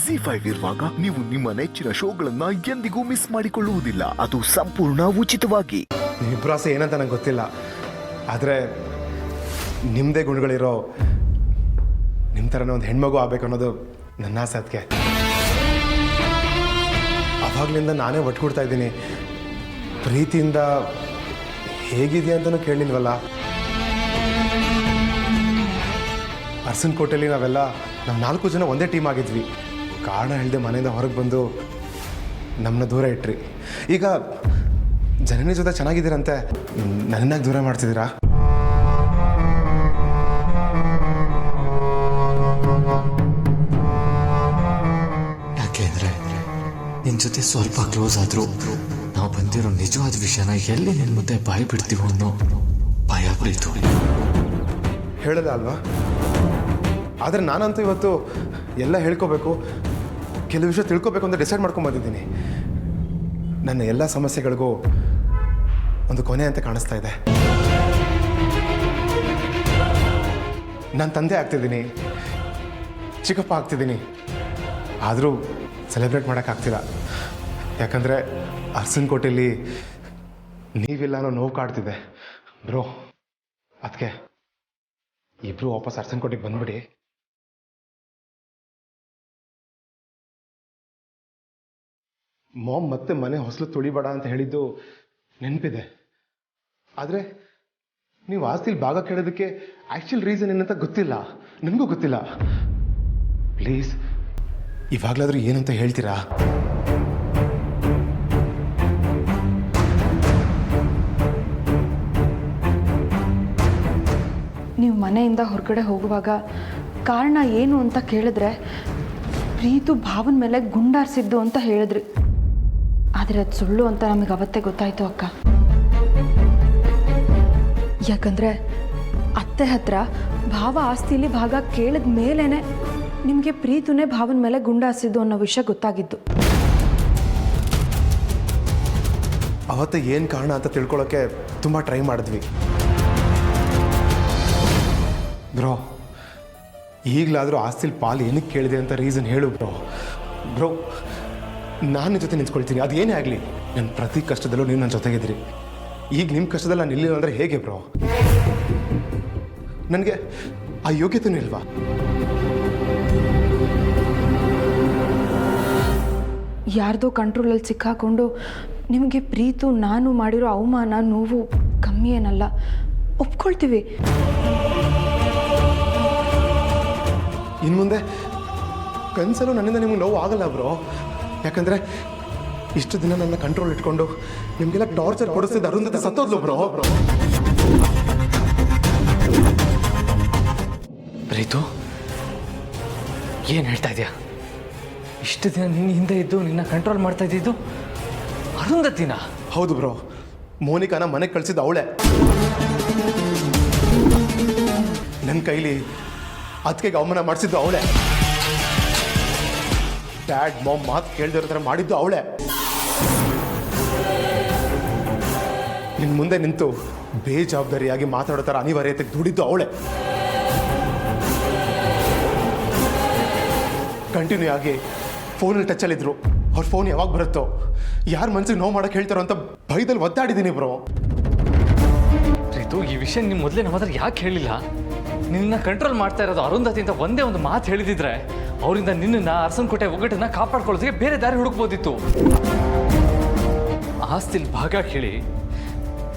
ZEE5 ಇರುವಾಗ ನೀವು ನಿಮ್ಮ ನೆಚ್ಚಿನ ಶೋಗಳನ್ನ ಎಂದಿಗೂ ಮಿಸ್ ಮಾಡಿಕೊಳ್ಳುವುದಿಲ್ಲ. ಅದು ಸಂಪೂರ್ಣ ಉಚಿತವಾಗಿ. ನಿಮ್ಮಿಬ್ಬರ ಆಸೆ ಏನಂತ ನಂಗೆ ಗೊತ್ತಿಲ್ಲ, ಆದರೆ ನಿಮ್ಮದೇ ಗುಣಗಳಿರೋ ನಿಮ್ಮ ಥರನೇ ಒಂದು ಹೆಣ್ಮಗು ಆಗ್ಬೇಕು ಅನ್ನೋದು ನನ್ನ ಆಸೆ. ಅದಕ್ಕೆ ಅವಾಗಲಿಂದ ನಾನೇ ಒಟ್ಕೊಡ್ತಾ ಇದ್ದೀನಿ. ಪ್ರೀತಿಯಿಂದ ಹೇಗಿದೆಯಾ ಅಂತಲೂ ಕೇಳಲಿಲ್ವಲ್ಲ. ಅರಸನಕೋಟೆಯಲ್ಲಿ ನಾವೆಲ್ಲ ನಮ್ಮ 4 ಜನ ಒಂದೇ ಟೀಮ್ ಆಗಿದ್ವಿ. ಕಾರಣ ಹೇಳಿದೆ ಮನೆಯಿಂದ ಹೊರಗೆ ಬಂದು ನಮ್ಮನ್ನ ದೂರ ಇಟ್ರಿ. ಈಗ ಜನನಿ ಜೊತೆ ಚೆನ್ನಾಗಿದ್ದೀರಂತೆ, ನನ್ನಾಗಿ ದೂರ ಮಾಡ್ತಿದ್ದೀರಾ? ಯಾಕೆಂದ್ರೆ ನಿನ್ನ ಜೊತೆ ಸ್ವಲ್ಪ ಕ್ಲೋಸ್ ಆದರೂ ನಾವು ಬಂದಿರೋ ನಿಜವಾದ ವಿಷಯನ ಎಲ್ಲಿ ನಿನ್ನ ಮುಂದೆ ಬಾಯಿ ಬಿಡ್ತೀವೋ ಅನ್ನೋ ಭಯ ಪ್ರೀತು. ಹೇಳಲ್ಲ ಅಲ್ವಾ? ಆದರೆ ನಾನಂತೂ ಇವತ್ತು ಎಲ್ಲ ಹೇಳ್ಕೋಬೇಕು, ಕೆಲವು ವಿಷಯ ತಿಳ್ಕೊಬೇಕು ಅಂತ ಡಿಸೈಡ್ ಮಾಡ್ಕೊಂಬಂದಿದ್ದೀನಿ. ನನ್ನ ಎಲ್ಲ ಸಮಸ್ಯೆಗಳಿಗೂ ಒಂದು ಕೊನೆ ಅಂತ ಕಾಣಿಸ್ತಾ ಇದೆ. ನಾನು ತಂದೆ ಆಗ್ತಿದ್ದೀನಿ, ಚಿಕ್ಕಪ್ಪ ಆಗ್ತಿದ್ದೀನಿ, ಆದರೂ ಸೆಲೆಬ್ರೇಟ್ ಮಾಡೋಕ್ಕಾಗ್ತಿಲ್ಲ. ಯಾಕಂದರೆ ಅರಸನಕೋಟೆಯಲ್ಲಿ ನೀವಿಲ್ಲ ಅನ್ನೋ ನೋವು ಕಾಡ್ತಿದೆ ಬ್ರೋ. ಅದಕ್ಕೆ ಇಬ್ಬರು ವಾಪಸ್ ಅರಸನಕೋಟೆಗೆ ಬಂದ್ಬಿಡಿ. ಮಾಮ್ ಮತ್ತೆ ಮನೆ ಹೊಸಲು ತುಳಿಬೇಡ ಅಂತ ಹೇಳಿದ್ದು ನೆನಪಿದೆ. ಆದರೆ ನೀವು ಆಸ್ತಿಲಿ ಭಾಗ ಕೇಳೋದಕ್ಕೆ ಆ್ಯಕ್ಚುಲ್ ರೀಸನ್ ಏನಂತ ಗೊತ್ತಿಲ್ಲ, ನನಗೂ ಗೊತ್ತಿಲ್ಲ. ಪ್ಲೀಸ್ ಇವಾಗಲಾದರೂ ಏನಂತ ಹೇಳ್ತೀರಾ? ನೀವು ಮನೆಯಿಂದ ಹೊರಗಡೆ ಹೋಗುವಾಗ ಕಾರಣ ಏನು ಅಂತ ಕೇಳಿದ್ರೆ ಪ್ರೀತು ಭಾವನ ಮೇಲೆ ಗುಂಡಾರಿಸಿದ್ದು ಅಂತ ಹೇಳಿದ್ರಿ. ಆದರೆ ಅದು ಸುಳ್ಳು ಅಂತ ನಮಗೆ ಅವತ್ತೇ ಗೊತ್ತಾಯಿತು ಅಕ್ಕ. ಯಾಕಂದರೆ ಅತ್ತೆ ಹತ್ರ ಭಾವ ಆಸ್ತಿಲಿ ಭಾಗ ಕೇಳಿದ ಮೇಲೇ ನಿಮಗೆ ಪ್ರೀತುನೇ ಭಾವನ ಮೇಲೆ ಗುಂಡಾರಿಸಿದ್ದು ಅನ್ನೋ ವಿಷಯ ಗೊತ್ತಾಗಿದ್ದು. ಅವತ್ತು ಏನು ಕಾರಣ ಅಂತ ತಿಳ್ಕೊಳ್ಳೋಕ್ಕೆ ತುಂಬ ಟ್ರೈ ಮಾಡಿದ್ವಿ ಬ್ರೋ. ಈಗಲಾದರೂ ಆಸ್ತಿಲಿ ಪಾಲು ಏನಕ್ಕೆ ಕೇಳಿದೆ ಅಂತ ರೀಸನ್ ಹೇಳು ಬ್ರೋ. ಬ್ರೋ ನಾನು ನಿನ್ನ ಜೊತೆ ನಿಂತ್ಕೊಳ್ತೀನಿ, ಅದು ಏನೇ ಆಗಲಿ. ನನ್ನ ಪ್ರತಿ ಕಷ್ಟದಲ್ಲೂ ನೀವು ನನ್ನ ಜೊತೆಗಿದ್ರಿ. ಈಗ ನಿಮ್ಮ ಕಷ್ಟದಲ್ಲಿ ನಾನು ನಿಲ್ಲಿಲ್ಲ ಅಂದರೆ ಹೇಗೆ ಬ್ರೋ? ನನಗೆ ಆ ಯೋಗ್ಯತೆಯೂ ಇಲ್ವಾ? ಯಾರ್ದೋ ಕಂಟ್ರೋಲಲ್ಲಿ ಸಿಕ್ಕಾಕೊಂಡು ನಿಮಗೆ ಪ್ರೀತು ನಾನು ಮಾಡಿರೋ ಅವಮಾನ ನೋವು ಕಮ್ಮಿ ಏನಲ್ಲ, ಒಪ್ಕೊಳ್ತೀವಿ. ಇನ್ನು ಮುಂದೆ ಕನಸಲ್ಲೂ ನನ್ನಿಂದ ನಿಮಗೆ ನೋವು ಆಗಲ್ಲ ಬ್ರೋ. ಯಾಕಂದರೆ ಇಷ್ಟು ದಿನ ನನ್ನ ಕಂಟ್ರೋಲ್ ಇಟ್ಕೊಂಡು ನಿಮಗೆಲ್ಲ ಟಾರ್ಚರ್ ಕೊಡಿಸಿದ ಅರುಂಧತಿ ಸತ್ತೋದ್ಲು ಬ್ರೋ. ಪ್ರೀತು ಏನು ಹೇಳ್ತಾ ಇದೆಯಾ? ಇಷ್ಟು ದಿನ ನಿನ್ನ ಹಿಂದೆ ಇದ್ದು ನಿನ್ನ ಕಂಟ್ರೋಲ್ ಮಾಡ್ತಾ ಇದ್ದಿದ್ದು ಅರುಂಧತಿನ? ಹೌದು ಬ್ರೋ, ಮೋನಿಕಾನ ಮನೆಗೆ ಕಳಿಸಿದ್ದು ಅವಳೆ. ನನ್ನ ಕೈಲಿ ಅದಕ್ಕೆ ಅವಮಾನ ಮಾಡಿಸಿದ್ದು ಅವಳೆ. ಡ್ಯಾಡ್ ಮಾಮ್ ಮಾತು ಕೇಳ್ದಿರೋ ಥರ ಮಾಡಿದ್ದು ಅವಳೆ. ನಿನ್ನ ಮುಂದೆ ನಿಂತು ಬೇಜವಾಬ್ದಾರಿಯಾಗಿ ಮಾತಾಡೋ ಥರ ಅನಿವಾರ್ಯತೆಗೆ ದುಡಿದ್ದು ಅವಳೆ. ಕಂಟಿನ್ಯೂ ಆಗಿ ಫೋನಲ್ಲಿ ಟಚ್ಚಲ್ಲಿದ್ರು. ಅವ್ರ ಫೋನ್ ಯಾವಾಗ ಬರುತ್ತೋ, ಯಾರ ಮನ್ಸಿಗೆ ನೋವು ಮಾಡೋಕೆ ಹೇಳ್ತಾರೋ ಅಂತ ಭಯದಲ್ಲಿ ಒದ್ದಾಡಿದ್ದೀನಿ ಬ್ರೋ. ಪ್ರೀತು, ಈ ವಿಷಯ ನಿಮ್ಮ ಮೊದಲೇ ನಮ್ಮ ಹತ್ರ ಯಾಕೆ ಹೇಳಿಲ್ಲ? ನಿನ್ನ ಕಂಟ್ರೋಲ್ ಮಾಡ್ತಾ ಇರೋದು ಅರುಂಧತಿ ಅಂತ ಒಂದೇ ಒಂದು ಮಾತು ಹೇಳಿದಿದ್ರೆ ಅವರಿಂದ ನಿನ್ನನ್ನು ಅರಸನಕೋಟೆ ಒಗ್ಗಟ್ಟನ್ನ ಕಾಪಾಡ್ಕೊಳ್ಳೋದಕ್ಕೆ ಬೇರೆ ದಾರಿ ಹುಡುಕ್ಬೋದಿತ್ತು. ಆಸ್ತಿಲ್ ಭಾಗ ಕೇಳಿ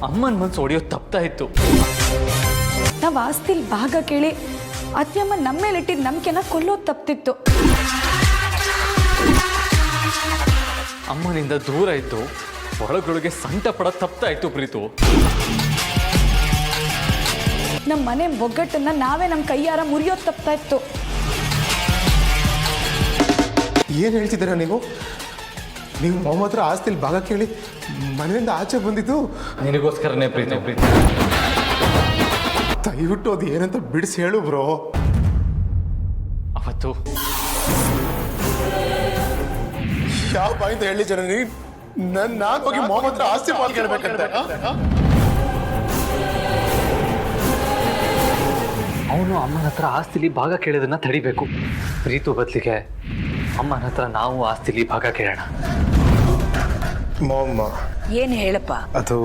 ಅಮ್ಮನ ಮನಸ್ಸು ಹೊಡೆಯೋದು ತಪ್ತಾ ಇತ್ತು. ನಾವು ಆಸ್ತಿಲಿ ಭಾಗ ಕೇಳಿ ಅತ್ಯಮ್ಮ ನಮ್ಮ ಮೇಲೆ ಇಟ್ಟಿದ್ದ ನಂಬಿಕೆನ ಕೊಲ್ಲೋದು ತಪ್ತಿತ್ತು. ಅಮ್ಮನಿಂದ ದೂರ ಇದ್ದು ಒಳಗೊಳಗೆ ಸಂಟ ಪಡೋದು ತಪ್ತಾ ಇತ್ತು ಪ್ರೀತು. ನಮ್ಮ ಮನೆ ಒಗ್ಗಟ್ಟನ್ನ ನಾವೇ ನಮ್ಮ ಕೈಯಾರ ಮುರಿಯೋದು ತಪ್ತಾ ಇತ್ತು. ಏನು ಹೇಳ್ತಿದ್ದೀರಾ ನೀವು? ನೀವು ಮಾಮ ಹತ್ರ ಆಸ್ತಿಲಿ ಭಾಗ ಕೇಳಿ ಮನೆಯಿಂದ ಆಚೆ ಬಂದಿದ್ದು ನಿನಗೋಸ್ಕರನೇ ಪ್ರೀತಿ. ದಯವಿಟ್ಟು ಅದು ಏನಂತ ಬಿಡಿಸಿ ಹೇಳು ಬ್ರೋ. ಅವತ್ತು ಯಾವ ಬಾಯಿಂದ ಹೇಳಿ ಜನ ನಾನು ಹೋಗಿ ಮಾಮ ಹತ್ರ ಆಸ್ತಿ ಪಾಲ್ ಕೇಳ್ಬೇಕಂತ? ಅವನು ಅಮ್ಮನ ಹತ್ರ ಆಸ್ತಿಲಿ ಭಾಗ ಕೇಳೋದನ್ನ ತಡಿಬೇಕು. ಪ್ರೀತು ಬದಲಿಗೆ ಅಮ್ಮನ ಹತ್ರ ನಾವು ಆಸ್ತಿಲಿ ಭಾಗ ಕೇಳೋಣ. ಮಾಮ್, ಏನು ಹೇಳಪ್ಪ? ಅದು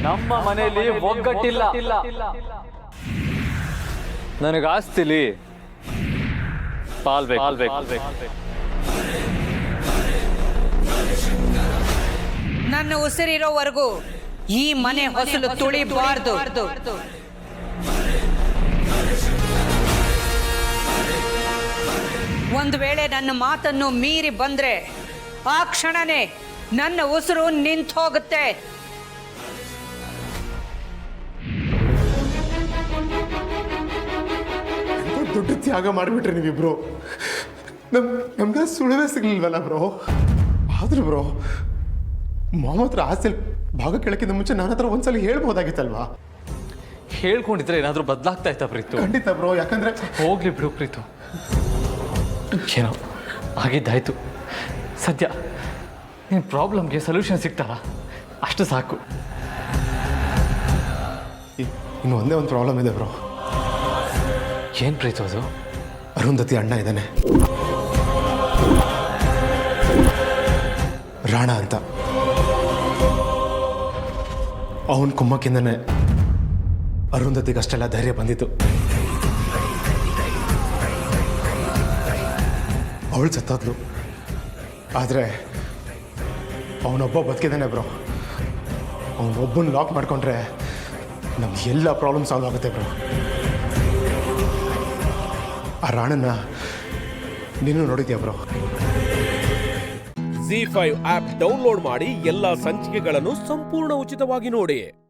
ನಮ್ಮ ಮನೆಯಲ್ಲಿ ಒಗ್ಗಟ್ಟಿಲ್ಲ. ನನಗೆ ಆಸ್ತಿಲಿ ಪಾಲ್ಬೇಕು. ನನ್ನ ಉಸಿರಿರೋವರೆಗೂ ಈ ಮನೆ ಹೊಸಲು ತುಳಿಬಾರ್ದು. ಒಂದು ವೇಳೆ ನನ್ನ ಮಾತನ್ನು ಮೀರಿ ಬಂದ್ರೆ ಆ ಕ್ಷಣನೇ ನನ್ನ ಉಸಿರು ನಿಂತು ಹೋಗುತ್ತೆ. ದೊಡ್ಡ ತ್ಯಾಗ ಮಾಡಿಬಿಟ್ರಿ ನೀವಿಬ್ರು. ನಮ್ಗೆ ಸುಳಿವೇ ಸಿಗ್ಲಿಲ್ವಲ್ಲ ಬ್ರೋ. ಆದ್ರೂ ಬ್ರೋ, ಮಾಮ ಹತ್ರ ಆಸ್ತಿ ಭಾಗ ಕೇಳಕ್ಕಿಂತ ಮುಂಚೆ ನನ್ನ ಹತ್ರ ಒಂದ್ಸಲ ಹೇಳ್ಬೋದಾಗಿತ್ತಲ್ವಾ? ಹೇಳ್ಕೊಂಡಿದ್ರೆ ಏನಾದರೂ ಬದಲಾಗ್ತಾ ಇತ್ತಾ ಪ್ರೀತು? ಖಂಡಿತ ಬ್ರೋ, ಯಾಕಂದ್ರೆ ಹೋಗ್ಲಿ ಬಿಡು ಪ್ರೀತು, ಏನೋ ಆಗಿದ್ದಾಯ್ತು. ಸದ್ಯ ನಿನ್ನ ಪ್ರಾಬ್ಲಮ್ಗೆ ಸೊಲ್ಯೂಷನ್ ಸಿಗ್ತಾರ ಅಷ್ಟು ಸಾಕು. ಇನ್ನು ಒಂದೇ ಒಂದು ಪ್ರಾಬ್ಲಮ್ ಇದೆ ಬ್ರೋ. ಏನು ಪ್ರೀತು ಅದು? ಅರುಂಧತಿ ಅಣ್ಣ ಇದ್ದಾನೆ, ರಾಣ ಅಂತ. ಅವನ ಕುಮ್ಮಕ್ಕಿಂದನೇ ಅರುಂಧತಿಗೆ ಅಷ್ಟೆಲ್ಲ ಧೈರ್ಯ ಬಂದಿತ್ತು. ಅವಳು ಸತ್ತೋದ್ಲು, ಆದರೆ ಅವನೊಬ್ಬ ಬದುಕಿದ್ದಾನೆ ಬ್ರೋ. ಅವನೊಬ್ಬನ ಲಾಕ್ ಮಾಡ್ಕೊಂಡ್ರೆ ನಮ್ಗೆ ಎಲ್ಲ ಪ್ರಾಬ್ಲಮ್ ಸಾಲ್ವ್ ಆಗುತ್ತೆ ಬ್ರೋ. ಆ ರಾಣನ್ನ ನೀನು ನೋಡಿದ್ಯಾ ಬ್ರೋ? ZEE5 ಆಪ್ ಡೌನ್ಲೋಡ್ ಮಾಡಿ ಎಲ್ಲಾ ಸಂಚಿಕೆಗಳನ್ನು ಸಂಪೂರ್ಣ ಉಚಿತವಾಗಿ ನೋಡಿ.